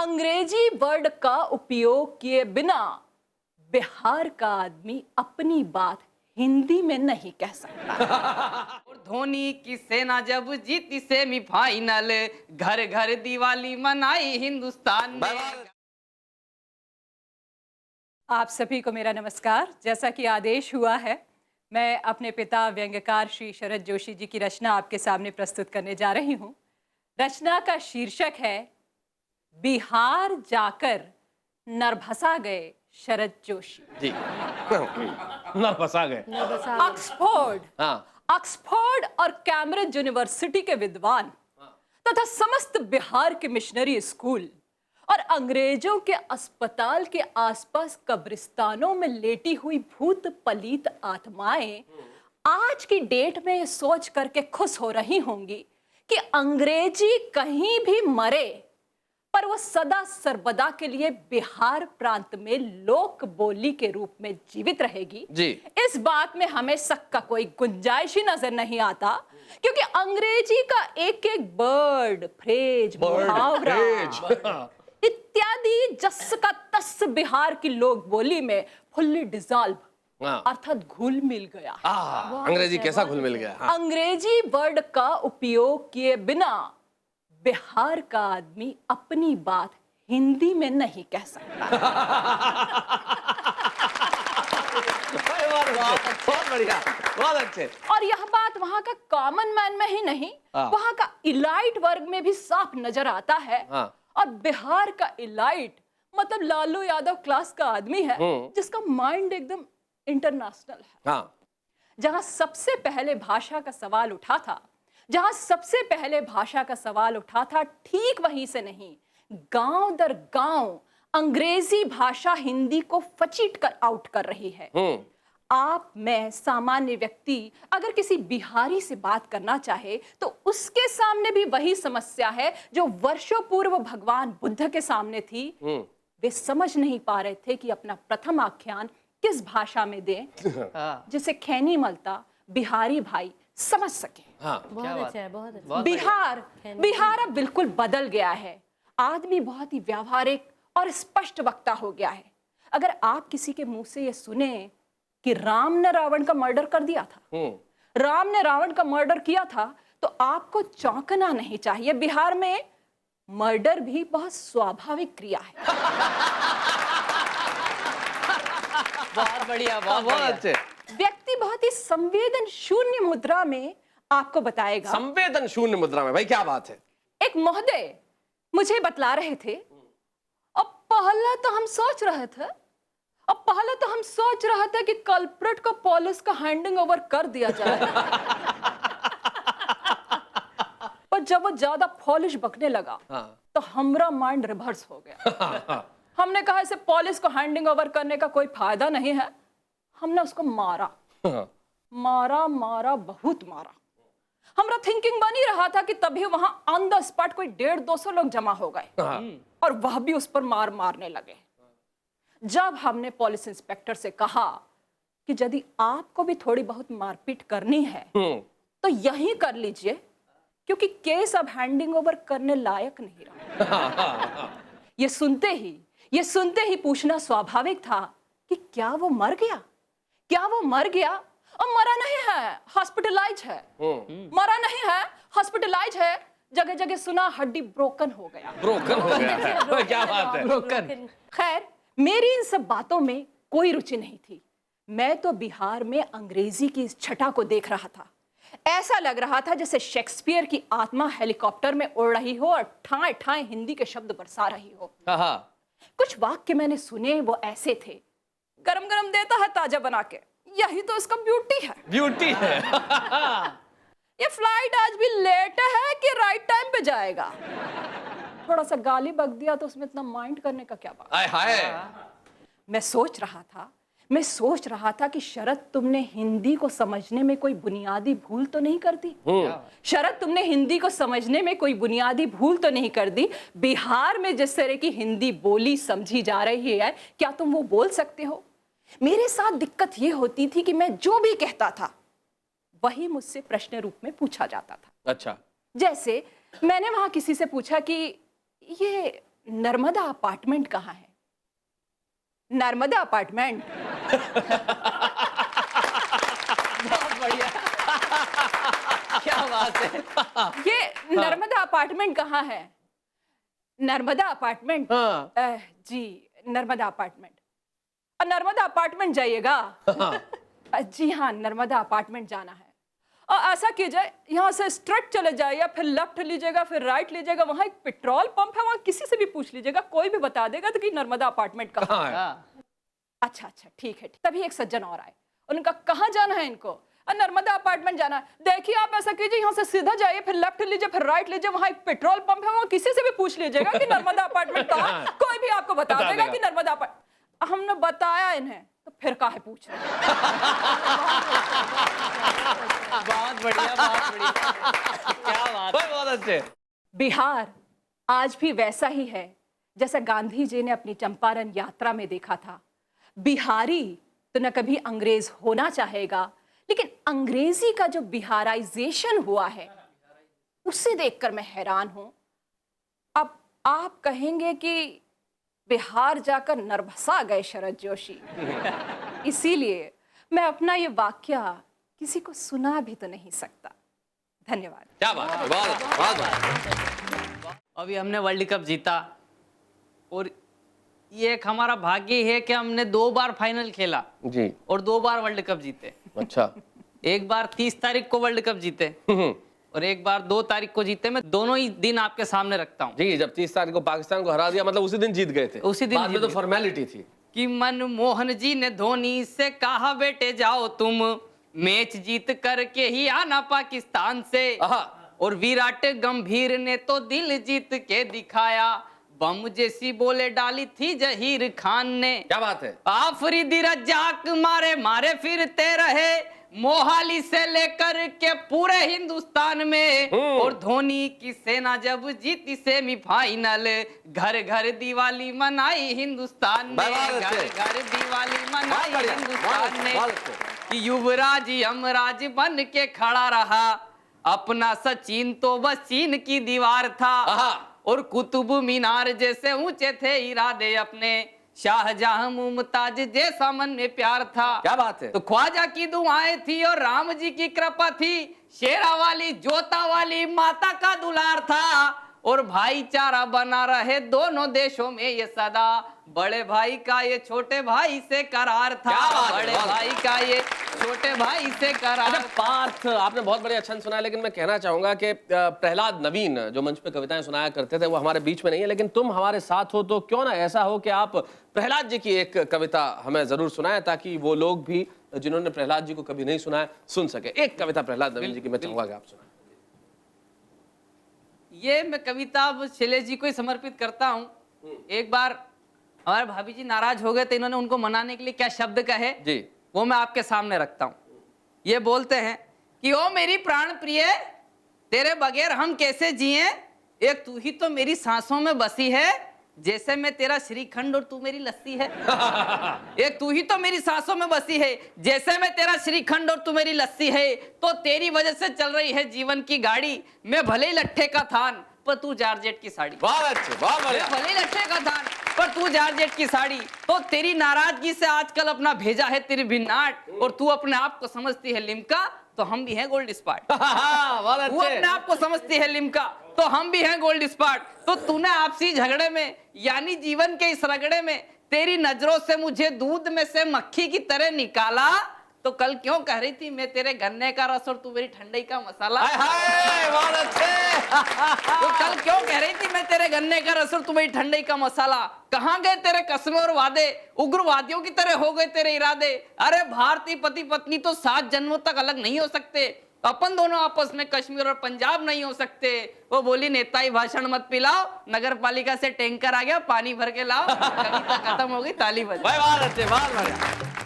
अंग्रेजी वर्ड का उपयोग किए बिना बिहार का आदमी अपनी बात हिंदी में नहीं कह सकता। और धोनी की सेना जब जीती सेमीफाइनल, घर घर दिवाली मनाई हिंदुस्तान ने। आप सभी को मेरा नमस्कार। जैसा कि आदेश हुआ है, मैं अपने पिता व्यंग्यकार श्री शरद जोशी जी की रचना आपके सामने प्रस्तुत करने जा रही हूँ। रचना का शीर्षक है बिहार जाकर नरभसा गए शरद जोशी जी। नरभसा गए। ऑक्सफोर्ड और कैम्ब्रिज यूनिवर्सिटी के विद्वान तथा समस्त बिहार के मिशनरी स्कूल और अंग्रेजों के अस्पताल के आसपास कब्रिस्तानों में लेटी हुई भूत पलीत आत्माएं आज की डेट में ये सोच करके खुश हो रही होंगी कि अंग्रेजी कहीं भी मरे पर वो सदा सर्वदा के लिए बिहार प्रांत में लोक बोली के रूप में जीवित रहेगी जी। इस बात में हमें शक का कोई गुंजाइश ही नजर नहीं आता, क्योंकि अंग्रेजी का एक एक वर्ड, फ्रेज, मुहावरा इत्यादि जस का तस बिहार की लोक बोली में फुल्ली डिजॉल्व अर्थात घुल मिल गया। अंग्रेजी कैसा घुल मिल गया? अंग्रेजी वर्ड का उपयोग किए बिना बिहार का आदमी अपनी बात हिंदी में नहीं कह सकता। बहुत बढ़िया, बहुत अच्छे। और यह बात वहां का कॉमन मैन में ही नहीं, वहां का इलाइट वर्ग में भी साफ नजर आता है। और बिहार का इलाइट मतलब लालू यादव क्लास का आदमी है जिसका माइंड एकदम इंटरनेशनल है। जहां सबसे पहले भाषा का सवाल उठा था, ठीक वहीं से नहीं, गांव दर गांव अंग्रेजी भाषा हिंदी को फचीट कर आउट कर रही है। आप, मैं, सामान्य व्यक्ति अगर किसी बिहारी से बात करना चाहे तो उसके सामने भी वही समस्या है जो वर्षों पूर्व भगवान बुद्ध के सामने थी। वे समझ नहीं पा रहे थे कि अपना प्रथम आख्यान किस भाषा में दें जिसे खैनी मलता बिहारी भाई समझ सके। बहुत अच्छा है, बहुत अच्छा। बिहार अब बिल्कुल बदल गया है। आदमी बहुत ही व्यावहारिक और स्पष्ट वक्ता हो गया है। अगर आप किसी के मुंह से ये सुने कि राम ने रावण का मर्डर कर दिया था, तो आपको चौंकना नहीं चाहिए। बिहार में मर्डर भी बहुत स्वाभाविक क्रिया है। बहुत बढ़िया, बहुत अच्छे। व्यक्ति बहुत ही संवेदन शून्य मुद्रा में आपको बताएगा। संवेदन शून्य मुद्रा में? भाई क्या बात है। एक महोदय मुझे बतला रहे थे, अब पहले तो हम सोच रहे थे कि कल्प्रिट को पुलिस का हैंडिंग ओवर कर दिया जाए। पर जब वो ज्यादा फॉलिश बकने लगा तो हमारा माइंड रिवर्स हो गया। हमने कहा इसे पुलिस को हैंडिंग ओवर करने का कोई फायदा नहीं है। हमने उसको मारा, बहुत मारा। हमारा थिंकिंग बन ही रहा था कि तभी वहां ऑन द स्पॉट कोई 150-200 लोग जमा हो गए और वह भी उस पर मारने लगे। जब हमने पुलिस इंस्पेक्टर से कहा कि यदि आपको भी थोड़ी बहुत मारपीट करनी है तो यही कर लीजिए, क्योंकि केस अब हैंडिंग ओवर करने लायक नहीं रहा। ये सुनते ही पूछना स्वाभाविक था कि क्या वो मर गया? और मरा नहीं है, हॉस्पिटलाइज है। मरा नहीं है, हॉस्पिटलाइज है। जगह जगह सुना हड्डी ब्रोकन हो गया। क्या बात है। खैर, मेरी इन सब बातों में कोई रुचि नहीं थी। मैं तो बिहार में अंग्रेजी की इस छटा को देख रहा था। ऐसा लग रहा था जैसे शेक्सपियर की आत्मा हेलीकॉप्टर में उड़ रही हो और ठाए ठाए हिंदी के शब्द बरसा रही हो। कुछ वाक्य मैंने सुने, वो ऐसे थे, गरम गरम देता है ताजा बना के, यही तो इसका ब्यूटी है। ये फ्लाइट आज भी लेट है कि राइट टाइम पे जाएगा? थोड़ा सा गाली बक दिया तो उसमें इतना माइंड करने का क्या बात? मैं सोच रहा था कि शरद, तुमने हिंदी को समझने में कोई बुनियादी भूल तो नहीं कर दी? बिहार में जिस तरह की हिंदी बोली समझी जा रही है, क्या तुम वो बोल सकते हो? मेरे साथ दिक्कत ये होती थी कि मैं जो भी कहता था वही मुझसे प्रश्न रूप में पूछा जाता था। अच्छा। जैसे मैंने वहां किसी से पूछा कि ये नर्मदा अपार्टमेंट कहाँ है? नर्मदा अपार्टमेंट। बहुत बढ़िया। क्या बात है। ये नर्मदा अपार्टमेंट कहाँ है? नर्मदा अपार्टमेंट। हाँ। जी नर्मदा अपार्टमेंट। नर्मदा अपार्टमेंट जाइएगा। जी हाँ, नर्मदा अपार्टमेंट जाना है। और ऐसा कीजिए, यहाँ से स्ट्रेट चले जाइए या फिर लेफ्ट लीजिएगा, फिर राइट लीजिएगा, वहाँ एक पेट्रोल पंप है, वहाँ किसी से भी पूछ लीजिएगा, कोई भी बता देगा तो कि नर्मदा अपार्टमेंट कहाँ है। अच्छा अच्छा, ठीक है। तभी एक सज्जन और आए, उनका कहाँ जाना है इनको? नर्मदा अपार्टमेंट जाना है। देखिए आप ऐसा कीजिए, यहाँ से सीधा जाइए, फिर लेफ्ट लीजिए, फिर राइट लीजिए, वहाँ एक पेट्रोल पंप है, वहाँ किसी से भी पूछ लीजिएगा कि नर्मदा अपार्टमेंट कहाँ है, कोई भी आपको बता देगा कि नर्मदा अपार्टमेंट। हमने बताया इन्हें, तो फिर काहे पूछ रहे हैं? बहुत बढ़िया, बहुत बढ़िया। क्या बात है। बहुत अच्छे। बिहार आज भी वैसा ही है जैसा गांधी जी ने अपनी चंपारण यात्रा में देखा था। बिहारी तो न कभी अंग्रेज होना चाहेगा, लेकिन अंग्रेजी का जो बिहाराइजेशन हुआ है उसे देखकर मैं हैरान हूं। अब आप कहेंगे कि बिहार जाकर नरभसा गए शरद जोशी। इसीलिए मैं अपना ये वाक्या किसी को सुना भी तो नहीं सकता। धन्यवाद। क्या बात है, बहुत। अभी हमने वर्ल्ड कप जीता और ये एक हमारा भाग्य है कि हमने 2 बार फाइनल खेला जी, और 2 बार वर्ल्ड कप जीते। अच्छा। एक बार 30 तारीख को वर्ल्ड कप जीते और एक बार 2 तारीख को जीते। मैं दोनों ही दिन आपके सामने रखता हूँ। जी, जब 30 तारीख को पाकिस्तान को हरा दिया, मतलब उसी दिन जीत गए थे। उसी दिन बाद में जीत तो गए। फॉर्मेलिटी थी कि मनमोहन जी ने धोनी से कहा, बेटे जाओ तुम मैच जीत करके ही आना पाकिस्तान से। और विराट गंभीर ने तो दिल जीत के दिखाया, बम जैसी बोले डाली थी जहीर खान ने। क्या बात है। आफरीदी रज्जाक मारे मारे फिरते रहे मोहाली से लेकर के पूरे हिंदुस्तान में। और धोनी की सेना जब जीती सेमीफाइनल, घर घर दिवाली मनाई हिंदुस्तान ने। घर घर दिवाली मनाई हिंदुस्तान ने। कि युवराज यमराज बन के खड़ा रहा, अपना सचिन तो बस चीन की दीवार था। और कुतुब मीनार जैसे ऊंचे थे इरादे अपने, शाहजहां मुमताज जैसा मन में प्यार था। क्या बात है। तो ख्वाजा की दुआएं थी और राम जी की कृपा थी, शेरा वाली जोता वाली माता का दुलार था। और भाईचारा बना रहे दोनों देशों में ये सदा, बड़े भाई का ये छोटे भाई से करार था। बड़े भाई का ये छोटे भाई से करार। पार्थ, आपने बहुत बढ़िया छंद सुनाया, लेकिन मैं कहना चाहूंगा कि प्रहलाद नवीन जो मंच पे कविताएं सुनाया करते थे वो हमारे बीच में नहीं है, लेकिन तुम हमारे साथ हो तो क्यों ना ऐसा हो कि आप प्रहलाद जी की एक कविता हमें जरूर सुनाएं, ताकि वो लोग भी जिन्होंने प्रहलाद जी को कभी नहीं सुना है सुन सके। एक कविता प्रहलाद नवीन जी की मैं चाहूंगा कि आप सुनाएं। ये मैं कविता शैलेश जी को ही समर्पित करता हूँ। एक बार हमारे भाभी जी नाराज हो गए थे, इन्होंने उनको मनाने के लिए क्या शब्द कहे जी, वो मैं आपके सामने रखता हूँ। ये बोलते हैं कि ओ मेरी प्राण प्रिय, तेरे बगैर हम कैसे जिए, एक तू ही तो मेरी सांसों में बसी है, जैसे मैं तेरा श्रीखंड और तू मेरी लस्सी है। एक तू ही तो मेरी सांसों में बसी है, जैसे मैं तेरा श्रीखंड और तू मेरी लस्सी है। तो तेरी वजह से चल रही है जीवन की गाड़ी, मैं भले ही लट्ठे का थान पर तू जारजेट की साड़ी। बहुत अच्छे, बहुत बढ़िया। भले ही लट्ठे का थान पर तू जारजेट की साड़ी। तो तेरी नाराजगी से आजकल अपना भेजा है तेरी भिन्नाट, और तू अपने आप को समझती है लिम्का, तो हम भी हैं गोल्ड स्पॉट। तू अपने आप को समझती है लिम्का, तो हम भी हैं गोल्ड स्पॉट। तो तूने आपसी झगड़े में यानी जीवन के इस रगड़े में तेरी नजरों से मुझे दूध में से मक्खी की तरह निकाला। तो कल क्यों कह रही थी मैं तेरे गन्ने का रस और तू मेरी ठंडई का मसाला। बहुत अच्छे। तो कल क्यों कह रही थी मैं तेरे गन्ने का रस और तू मेरी ठंडई का मसाला। कहाँ गए तेरे कस्में और वादे, उग्रवादियों की तरह हो गए तेरे इरादे। अरे भारतीय पति पत्नी तो 7 जन्मों तक अलग नहीं हो सकते, अपन दोनों आपस में कश्मीर और पंजाब नहीं हो सकते। वो बोली नेताई भाषण मत पिलाओ, नगर पालिका से टैंकर आ गया पानी भर के लाओ। कविता खत्म हो गई, ताली बजाओ। बहुत अच्छे, बहुत बढ़िया।